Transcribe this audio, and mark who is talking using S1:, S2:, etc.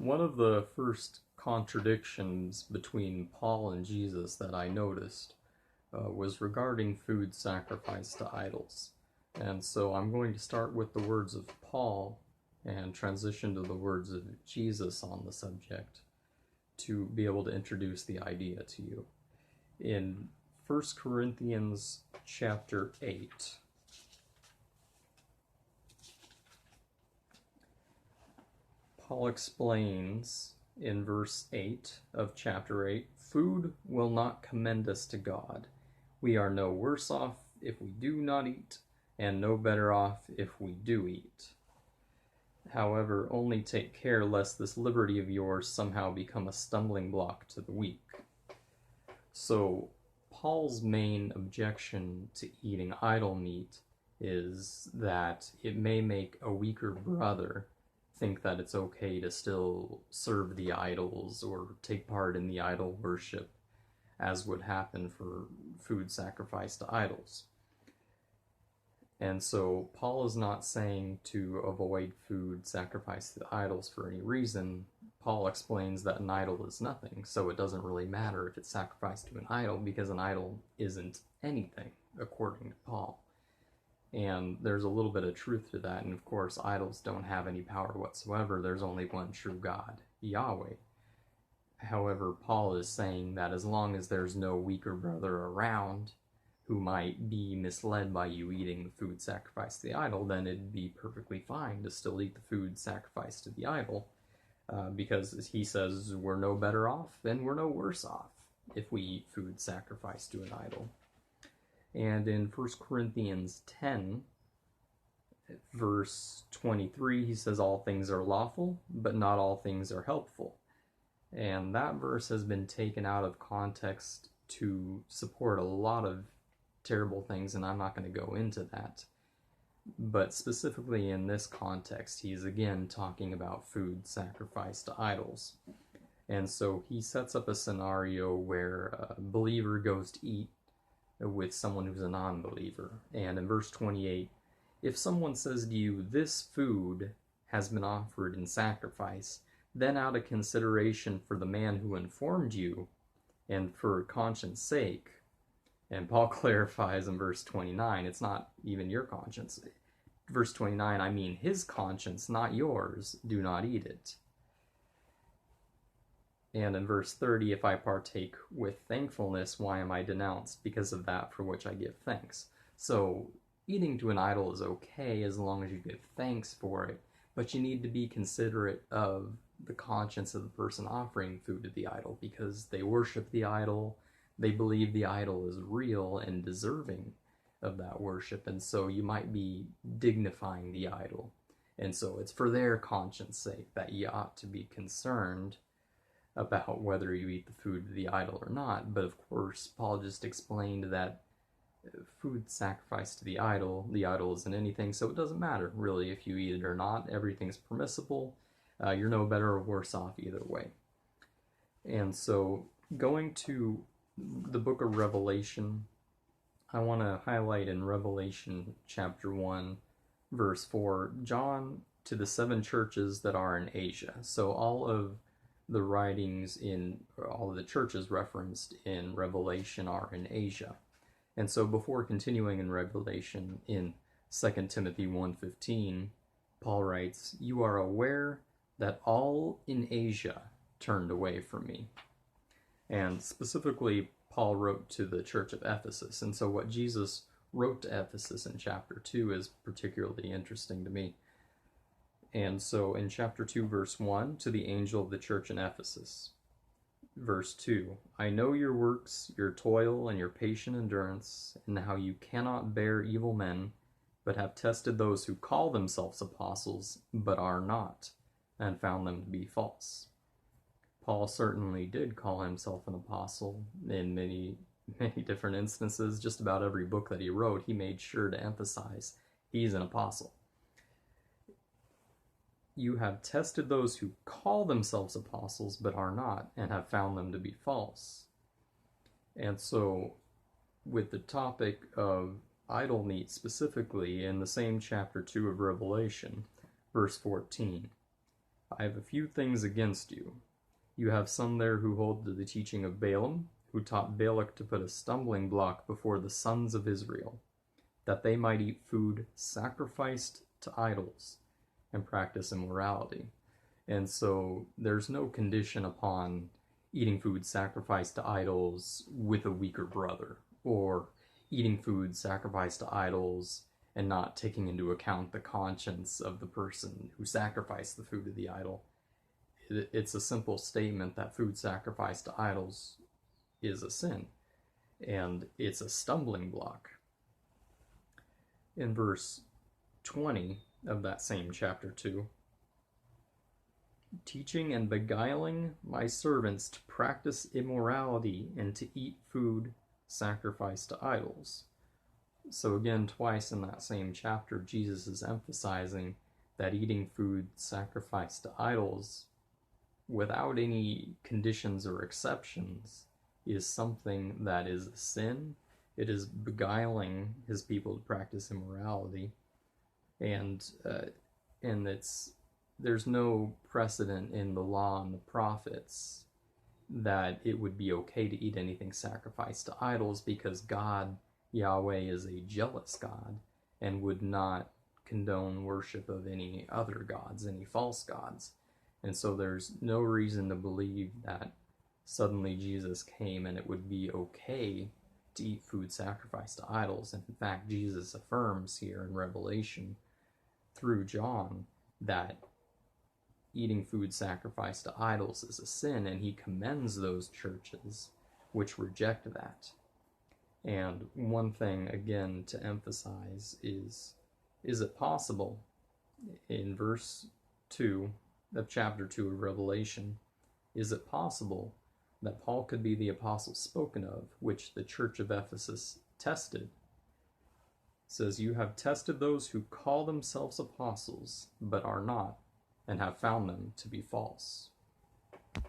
S1: One of the first contradictions between Paul and Jesus that I noticed was regarding food sacrificed to idols. And so I'm going to start with the words of Paul and transition to the words of Jesus on the subject to be able to introduce the idea to you. In 1 Corinthians chapter 8, Paul explains in verse 8 of chapter 8, "Food will not commend us to God. We are no worse off if we do not eat, and no better off if we do eat. However, only take care lest this liberty of yours somehow become a stumbling block to the weak." So, Paul's main objection to eating idol meat is that it may make a weaker brother think that it's okay to still serve the idols or take part in the idol worship, as would happen for food sacrificed to idols. And so Paul is not saying to avoid food sacrificed to idols for any reason. Paul explains that an idol is nothing, so it doesn't really matter if it's sacrificed to an idol, because an idol isn't anything, according to Paul. And there's a little bit of truth to that, and of course idols don't have any power whatsoever. There's only one true God, Yahweh. However, Paul is saying that as long as there's no weaker brother around who might be misled by you eating the food sacrificed to the idol, then it'd be perfectly fine to still eat the food sacrificed to the idol, because he says we're no better off and we're no worse off if we eat food sacrificed to an idol. And in 1 Corinthians 10, verse 23, he says all things are lawful, but not all things are helpful. And that verse has been taken out of context to support a lot of terrible things, and I'm not going to go into that. But specifically in this context, he's again talking about food sacrificed to idols. And so he sets up a scenario where a believer goes to eat with someone who's a non-believer. And in verse 28, if someone says to you, "This food has been offered in sacrifice," then out of consideration for the man who informed you, and for conscience sake, and Paul clarifies in verse 29, it's not even your conscience. Verse 29, I mean his conscience, not yours, do not eat it. And in verse 30, if I partake with thankfulness, why am I denounced? Because of that for which I give thanks. So eating to an idol is okay as long as you give thanks for it, but you need to be considerate of the conscience of the person offering food to the idol, because they worship the idol, they believe the idol is real and deserving of that worship, and so you might be dignifying the idol. And so it's for their conscience sake that you ought to be concerned about whether you eat the food of the idol or not. But of course, Paul just explained that food sacrificed to the idol isn't anything, so it doesn't matter really if you eat it or not. Everything's permissible. You're no better or worse off either way. And so going to the book of Revelation, I want to highlight in Revelation chapter 1, verse 4, John to the 7 churches that are in Asia. So all of the writings in all of the churches referenced in Revelation are in Asia. And so before continuing in Revelation, in 2 Timothy 1:15, Paul writes, "You are aware that all in Asia turned away from me." And specifically, Paul wrote to the church of Ephesus. And so what Jesus wrote to Ephesus in chapter 2 is particularly interesting to me. And so in chapter 2, verse 1, to the angel of the church in Ephesus. Verse 2, I know your works, your toil, and your patient endurance, and how you cannot bear evil men, but have tested those who call themselves apostles, but are not, and found them to be false. Paul certainly did call himself an apostle in many different instances. Just about every book that he wrote, he made sure to emphasize he's an apostle. You have tested those who call themselves apostles but are not, and have found them to be false. And so, with the topic of idol meat specifically, in the same chapter 2 of Revelation, verse 14, I have a few things against you. You have some there who hold to the teaching of Balaam, who taught Balak to put a stumbling block before the sons of Israel, that they might eat food sacrificed to idols and practice immorality. And so there's no condition upon eating food sacrificed to idols with a weaker brother, or eating food sacrificed to idols and not taking into account the conscience of the person who sacrificed the food to the idol. It's a simple statement that food sacrificed to idols is a sin, and it's a stumbling block. In verse 20 of that same chapter 2, teaching and beguiling my servants to practice immorality and to eat food sacrificed to idols. So again, twice in that same chapter, Jesus is emphasizing that eating food sacrificed to idols without any conditions or exceptions is something that is a sin. It is beguiling his people to practice immorality, and there's no precedent in the law and the prophets that it would be okay to eat anything sacrificed to idols, because God, Yahweh, is a jealous God and would not condone worship of any other gods, any false gods. And so there's no reason to believe that suddenly Jesus came and it would be okay to eat food sacrificed to idols. And in fact, Jesus affirms here in Revelation through John that eating food sacrificed to idols is a sin, and he commends those churches which reject that. And one thing, again, to emphasize is it possible, in verse 2 of chapter 2 of Revelation, is it possible that Paul could be the apostle spoken of, which the church of Ephesus tested? It says, you have tested those who call themselves apostles, but are not, and have found them to be false.